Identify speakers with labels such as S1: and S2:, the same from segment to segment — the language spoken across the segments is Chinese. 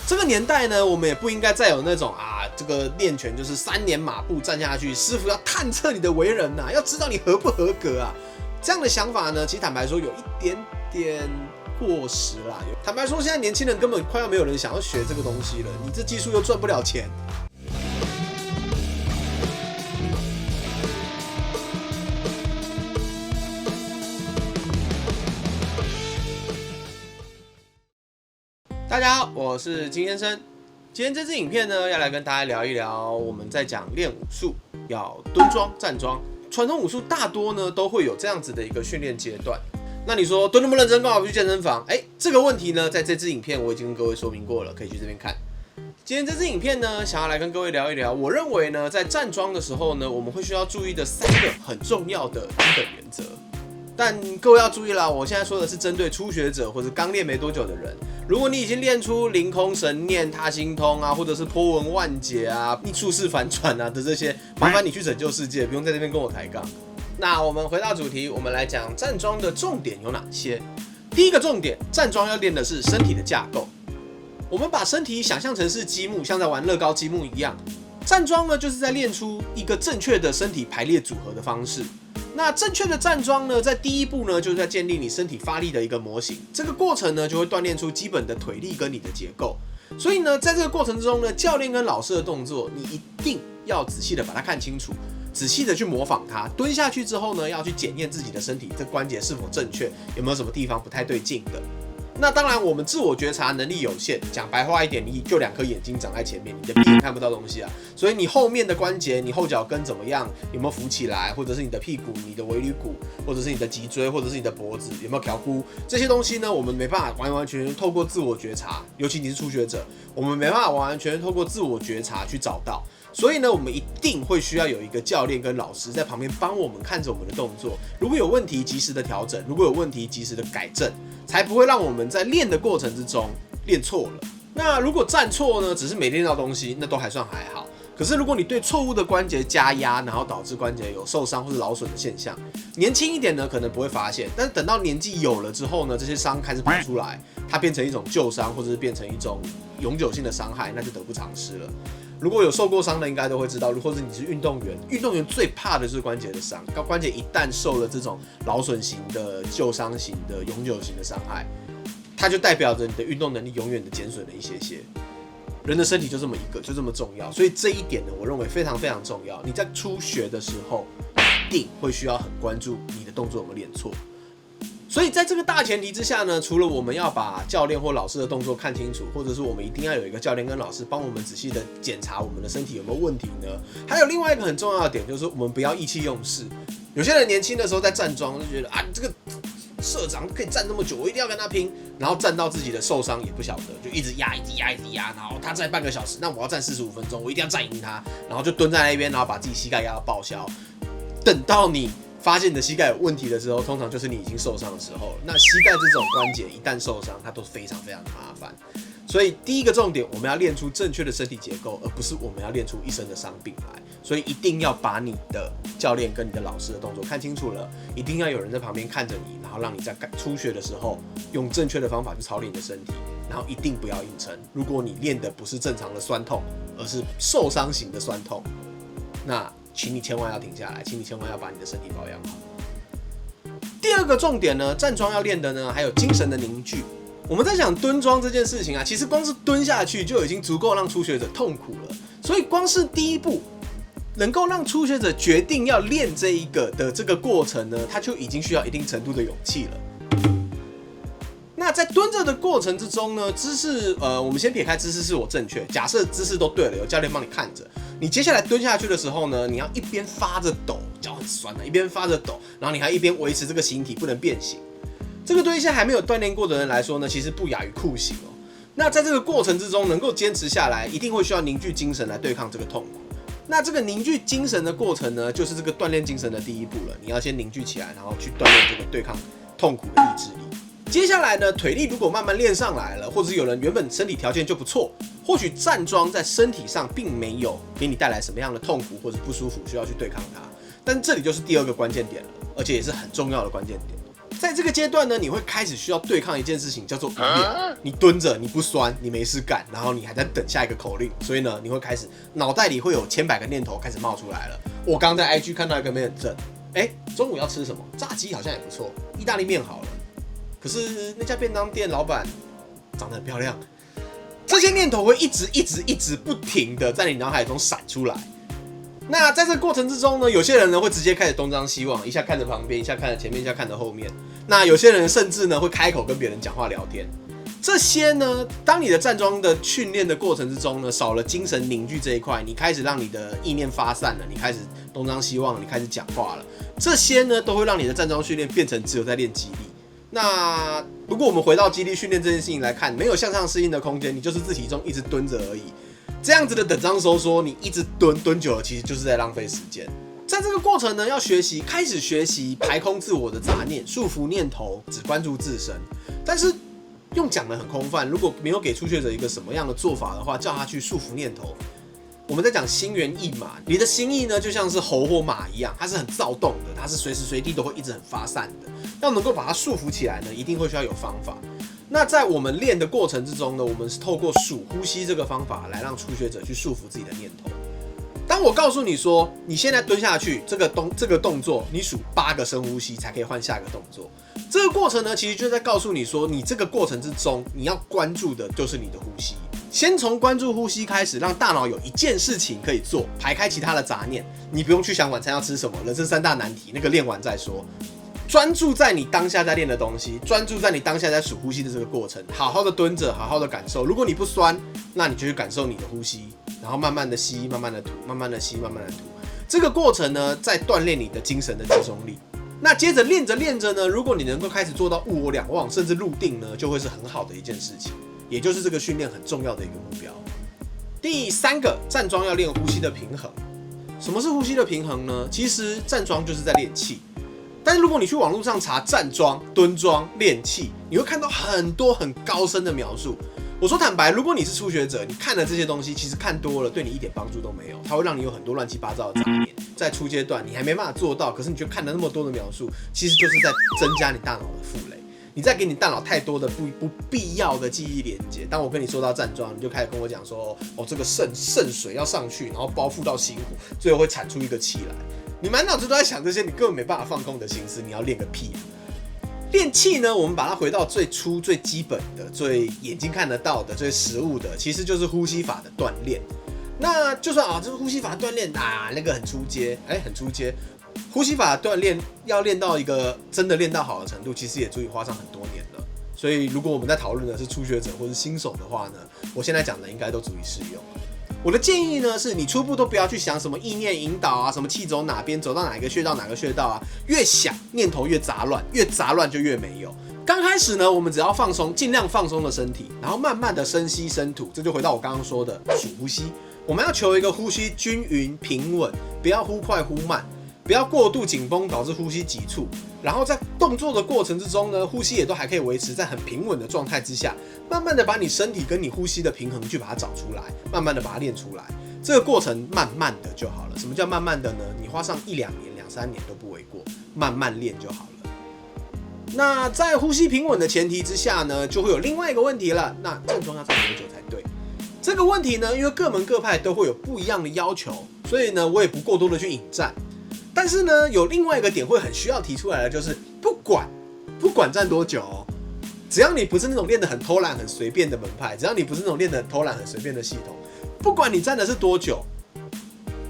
S1: 这个年代呢，我们也不应该再有那种这个练拳就是3年马步站下去，师傅要探测你的为人呐，要知道你合不合格啊。这样的想法呢，其实坦白说有一点点过时啦。坦白说，现在年轻人根本快要没有人想要学这个东西了，你这技术又赚不了钱。大家好，我是金先生。今天这支影片呢，要来跟大家聊一聊我们在讲练武术要蹲桩、站桩。传统武术大多呢都会有这样子的一个训练阶段。那你说蹲那么认真，干嘛不去健身房？这个问题呢，在这支影片我已经跟各位说明过了，可以去这边看。今天这支影片呢，想要来跟各位聊一聊，我认为呢，在站桩的时候呢，我们会需要注意的3个很重要的基本原则。但各位要注意啦，我现在说的是针对初学者或者刚练没多久的人。如果你已经练出凌空神念、他心通或者是波纹万解逆术式反转的这些，麻烦你去拯救世界，不用在这边跟我抬杠。那我们回到主题，我们来讲站桩的重点有哪些？第一个重点，站桩要练的是身体的架构。我们把身体想象成是积木，像在玩乐高积木一样。站桩呢，就是在练出一个正确的身体排列组合的方式。那正确的站桩呢，在第一步呢，就是在建立你身体发力的一个模型。这个过程呢，就会锻炼出基本的腿力跟你的结构。所以呢，在这个过程之中呢，教练跟老师的动作，你一定要仔细的把它看清楚，仔细的去模仿它。蹲下去之后呢，要去检验自己的身体这关节是否正确，有没有什么地方不太对劲的。那当然，我们自我觉察能力有限，讲白话一点，你就2颗眼睛长在前面，你的屁眼看不到东西所以你后面的关节，你后脚跟怎么样，有没有浮起来，或者是你的屁股、你的尾闾骨，或者是你的脊椎，或者是你的脖子，有没有挑箍，这些东西呢，我们没办法完完全全透过自我觉察，尤其你是初学者，我们没办法完完全全透过自我觉察去找到。所以呢，我们一定会需要有一个教练跟老师在旁边帮我们看着我们的动作，如果有问题及时的调整，如果有问题及时的改正，才不会让我们在练的过程之中练错了。那如果站错呢，只是没练到东西，那都还算还好。可是如果你对错误的关节加压，然后导致关节有受伤或是劳损的现象，年轻一点呢可能不会发现，但是等到年纪有了之后呢，这些伤开始跑出来，它变成一种旧伤，或者是变成一种永久性的伤害，那就得不偿失了。如果有受过伤的，应该都会知道，或者你是运动员，运动员最怕的就是关节的伤。关节一旦受了这种劳损型的、旧伤型的、永久型的伤害，它就代表着你的运动能力永远的减损了一些。人的身体就这么一个，就这么重要，所以这一点呢，我认为非常非常重要。你在初学的时候，一定会需要很关注你的动作有没有练错。所以在这个大前提之下呢，除了我们要把教练或老师的动作看清楚，或者是我们一定要有一个教练跟老师帮我们仔细的检查我们的身体有没有问题呢？还有另外一个很重要的点，就是我们不要意气用事。有些人年轻的时候在站桩就觉得这个社长可以站那么久，我一定要跟他拼，然后站到自己的受伤也不晓得，就一直压，然后他站半个小时，那我要站45分钟，我一定要站赢他，然后就蹲在那边，然后把自己膝盖压到报销。等到你发现你的膝盖有问题的时候，通常就是你已经受伤的时候了。那膝盖这种关节一旦受伤，它都非常非常的麻烦。所以第一个重点，我们要练出正确的身体结构，而不是我们要练出一身的伤病来。所以一定要把你的教练跟你的老师的动作看清楚了，一定要有人在旁边看着你，然后让你在初学的时候用正确的方法去操练你的身体，然后一定不要硬撑。如果你练的不是正常的酸痛，而是受伤型的酸痛，那请你千万要停下来，请你千万要把你的身体保养好。第二个重点呢，站桩要练的呢，还有精神的凝聚。我们在讲蹲桩这件事情其实光是蹲下去就已经足够让初学者痛苦了。所以光是第一步，能够让初学者决定要练这一个的这个过程呢，他就已经需要一定程度的勇气了。那在蹲着的过程之中呢，姿势我们先撇开姿势是我正确，假设姿势都对了，有教练帮你看着，你接下来蹲下去的时候呢，你要一边发着抖，脚很酸一边发着抖，然后你还一边维持这个形体不能变形。这个对一些还没有锻炼过的人来说呢，其实不亚于酷刑那在这个过程之中能够坚持下来，一定会需要凝聚精神来对抗这个痛苦。那这个凝聚精神的过程呢，就是这个锻炼精神的第一步了。你要先凝聚起来，然后去锻炼这个对抗痛苦的意志力。接下来呢，腿力如果慢慢练上来了，或者是有人原本身体条件就不错，或许站桩在身体上并没有给你带来什么样的痛苦或者不舒服，需要去对抗它。但这里就是第二个关键点了，而且也是很重要的关键点。在这个阶段呢，你会开始需要对抗一件事情，叫做无练。你蹲着，你不酸，你没事干，然后你还在等下一个口令，所以呢，你会开始脑袋里会有千百个念头开始冒出来了。我刚在 IG 看到一个妹很正，中午要吃什么？炸鸡好像也不错，意大利面好了。可是那家便当店老板长得很漂亮，这些念头会一直不停的在你脑海中闪出来。那在这个过程之中呢，有些人呢会直接开始东张西望，一下看着旁边，一下看着前面，一下看着后面。那有些人甚至呢会开口跟别人讲话聊天。这些呢，当你的站桩的训练的过程之中呢，少了精神凝聚这一块，你开始让你的意念发散了，你开始东张西望，你开始讲话了。这些呢都会让你的站桩训练变成只有在练肌力。那如果我们回到肌力训练这件事情来看，没有向上适应的空间，你就是自体重一直蹲着而已。这样子的等张收缩，你一直蹲久了，其实就是在浪费时间。在这个过程呢，要开始学习排空自我的杂念，束缚念头，只关注自身。但是用讲的很空泛，如果没有给初学者一个什么样的做法的话，叫他去束缚念头。我们在讲心猿意马，你的心意呢就像是猴或马一样，它是很躁动的，它是随时随地都会一直很发散的。要能够把它束缚起来呢，一定会需要有方法。那在我们练的过程之中呢，我们是透过数呼吸这个方法来让初学者去束缚自己的念头。当我告诉你说，你现在蹲下去，这个动作，你数8个深呼吸才可以换下一个动作。这个过程呢，其实就在告诉你说，你这个过程之中，你要关注的就是你的呼吸。先从关注呼吸开始，让大脑有一件事情可以做，排开其他的杂念。你不用去想晚餐要吃什么，人生3大难题，那个练完再说。专注在你当下在练的东西，专注在你当下在数呼吸的这个过程，好好的蹲着，好好的感受。如果你不酸，那你就去感受你的呼吸，然后慢慢的吸，慢慢的吐，慢慢的吸，慢慢的吐。这个过程呢，在锻炼你的精神的集中力。那接着练着呢，如果你能够开始做到物我两忘，甚至入定呢，就会是很好的一件事情，也就是这个训练很重要的一个目标。第3个，站桩要练呼吸的平衡。什么是呼吸的平衡呢？其实站桩就是在练气。但是如果你去网络上查站桩、蹲桩、练气，你会看到很多很高深的描述。我说坦白，如果你是初学者，你看了这些东西，其实看多了对你一点帮助都没有，它会让你有很多乱七八糟的杂念。在初阶段，你还没办法做到，可是你就看了那么多的描述，其实就是在增加你大脑的负累。你再给你大脑太多的不必要的记忆连接。当我跟你说到站桩，你就开始跟我讲说，这个肾水要上去，然后包覆到心湖，最后会产出一个气来。你满脑子都在想这些，你根本没办法放空你的心思，你要练个屁啊！练气呢，我们把它回到最初、最基本的、最眼睛看得到的、最实物的，其实就是呼吸法的锻炼。那就算这个呼吸法锻炼那个很初阶，很初阶。呼吸法锻炼要练到一个真的练到好的程度，其实也足以花上很多年了。所以，如果我们在讨论的是初学者或是新手的话呢，我现在讲的应该都足以适用。我的建议呢是，你初步都不要去想什么意念引导啊，什么气走哪边，走到哪个穴道哪个穴道啊，越想念头越杂乱，越杂乱就越没有。刚开始呢，我们只要放松，尽量放松的身体，然后慢慢的深吸深吐，这就回到我刚刚说的数呼吸。我们要求一个呼吸均匀平稳，不要忽快忽慢。不要过度紧绷导致呼吸急促，然后在动作的过程之中呢，呼吸也都还可以维持在很平稳的状态之下，慢慢的把你身体跟你呼吸的平衡去把它找出来，慢慢的把它练出来。这个过程慢慢的就好了。什么叫慢慢的呢？你花上1-2年、2-3年都不为过，慢慢练就好了。那在呼吸平稳的前提之下呢，就会有另外一个问题了。那站桩要站多久才对？这个问题呢，因为各门各派都会有不一样的要求，所以呢，我也不过多的去引战。但是呢，有另外一个点会很需要提出来的，就是不管站多久只要你不是那种练得很偷懒、很随便的门派，只要你不是那种练得很偷懒、很随便的系统，不管你站的是多久，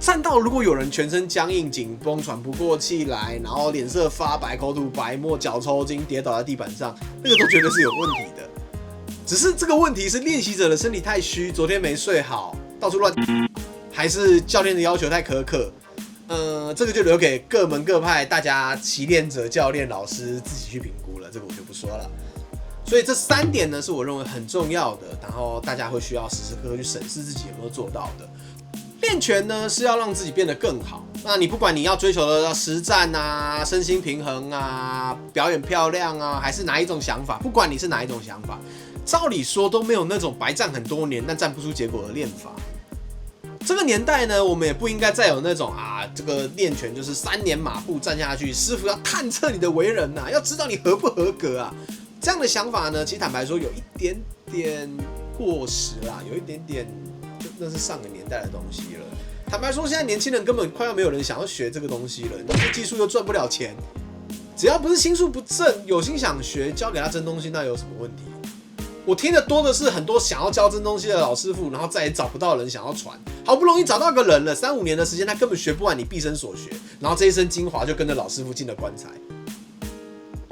S1: 站到如果有人全身僵硬、紧绷、喘不过气来，然后脸色发白、口吐白沫、脚抽筋、跌倒在地板上，那个都绝对是有问题的。只是这个问题是练习者的身体太虚，昨天没睡好，到处乱，还是教练的要求太苛刻。这个就留给各门各派大家习练者、教练、老师自己去评估了，这个我就不说了。所以这3点呢，是我认为很重要的，然后大家会需要时时刻刻去审视自己有没有做到的。练拳呢是要让自己变得更好，那你不管你要追求的实战啊、身心平衡啊、表演漂亮啊，还是哪一种想法，不管你是哪一种想法，照理说都没有那种白站很多年但站不出结果的练法。这个年代呢，我们也不应该再有那种这个练拳就是3年马步站下去，师傅要探测你的为人呐，要知道你合不合格啊。这样的想法呢，其实坦白说有一点点过时啦，有一点点就那是上个年代的东西了。坦白说，现在年轻人根本快要没有人想要学这个东西了，你这技术又赚不了钱，只要不是心术不正，有心想学，教给他真东西，那有什么问题？我听的多的是很多想要教真东西的老师傅，然后再也找不到人想要传，好不容易找到个人了，3-5年的时间，他根本学不完你毕生所学，然后这一身精华就跟着老师傅进了棺材，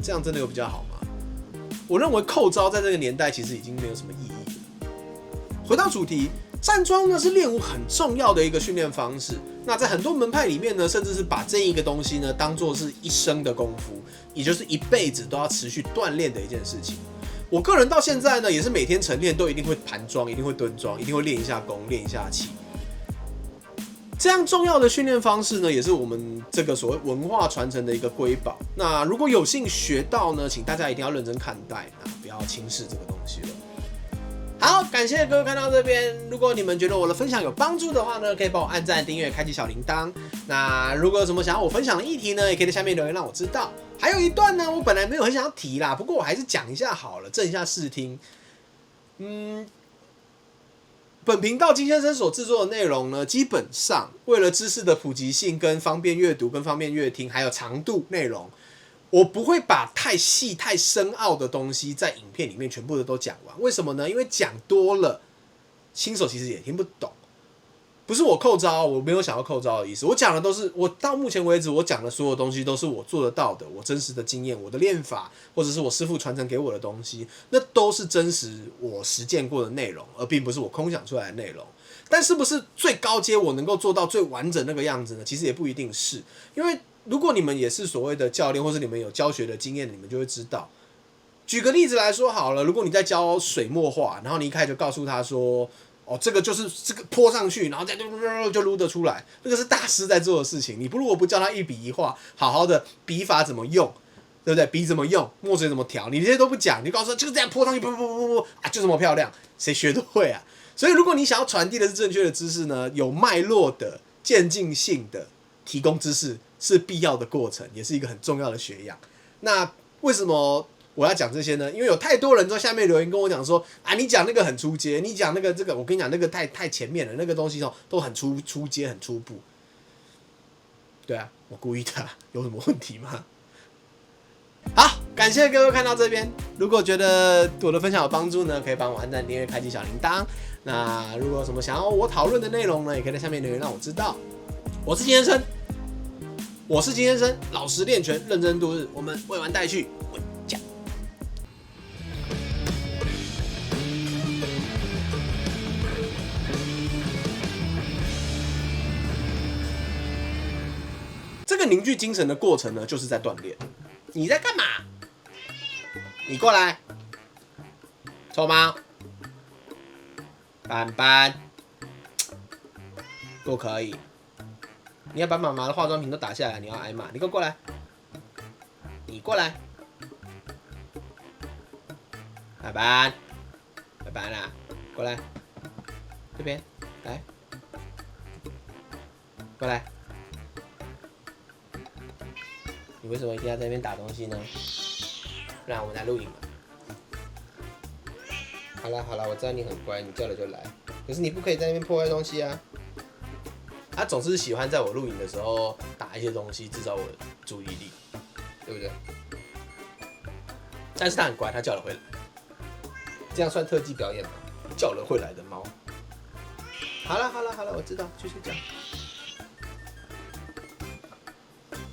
S1: 这样真的有比较好吗？我认为扣招在这个年代其实已经没有什么意义了。回到主题，站桩呢是练武很重要的一个训练方式。那在很多门派里面呢，甚至是把这一个东西呢当作是一生的功夫，也就是一辈子都要持续锻炼的一件事情。我个人到现在呢，也是每天晨练都一定会盘桩，一定会蹲桩，一定会练一下功，练一下气。这样重要的训练方式呢，也是我们这个所谓文化传承的一个瑰宝。那如果有幸学到呢，请大家一定要认真看待，不要轻视这个东西了。好，感谢各位看到这边。如果你们觉得我的分享有帮助的话呢，可以帮我按赞、订阅、开启小铃铛。那如果有什么想要我分享的议题呢，也可以在下面留言让我知道。还有一段呢，我本来没有很想要提啦，不过我还是讲一下好了，正一下视听。本频道金先生所制作的内容呢，基本上为了知识的普及性、跟方便阅读、跟方便阅听，还有长度内容，我不会把太细、太深奥的东西在影片里面全部的都讲完。为什么呢？因为讲多了，新手其实也听不懂。不是我扣招，我没有想要扣招的意思。我讲的都是我到目前为止我讲的所有东西都是我做得到的，我真实的经验，我的练法，或者是我师父传承给我的东西，那都是真实我实践过的内容，而并不是我空想出来的内容。但是不是最高阶我能够做到最完整那个样子呢？其实也不一定是，因为如果你们也是所谓的教练，或是你们有教学的经验，你们就会知道。举个例子来说好了，如果你在教水墨画，然后你一开始就告诉他说，这个就是这个泼上去，然后再就撸得出来，那个是大师在做的事情。你如果不教他一笔一画，好好的笔法怎么用，对不对？笔怎么用，墨水怎么调，你这些都不讲，你告诉他就是这样泼上去，就这么漂亮，谁学得会啊？所以如果你想要传递的是正确的知识呢，有脉络的、渐进性的提供知识是必要的过程，也是一个很重要的学养。那为什么我要讲这些呢？因为有太多人在下面留言跟我讲说，你讲那个很初阶，你讲那个这个，我跟你讲那个太前面了，那个东西都很初阶很初步。对啊，我故意的，有什么问题吗？好，感谢各位看到这边。如果觉得我的分享有帮助呢，可以帮我按赞、订阅、开启小铃铛。那如果有什么想要我讨论的内容呢，也可以在下面留言让我知道。我是金先生，老实练拳，认真度日。我们未完待续，回家。这个凝聚精神的过程呢，就是在锻炼。你在干嘛？你过来，臭猫，斑斑，不可以。你要把妈妈的化妆品都打下来，你要挨骂。你给我过来，你过来，斑斑，斑斑啦，过来，这边来，过来。你为什么一定要在那边打东西呢？不然我们来录影嘛。好了，我知道你很乖，你叫了就来。可是你不可以在那边破坏东西啊！他总是喜欢在我录影的时候打一些东西，制造我的注意力，对不对？但是他很乖，他叫了回来。这样算特技表演吗？叫了会来的猫。好了，我知道，继续讲。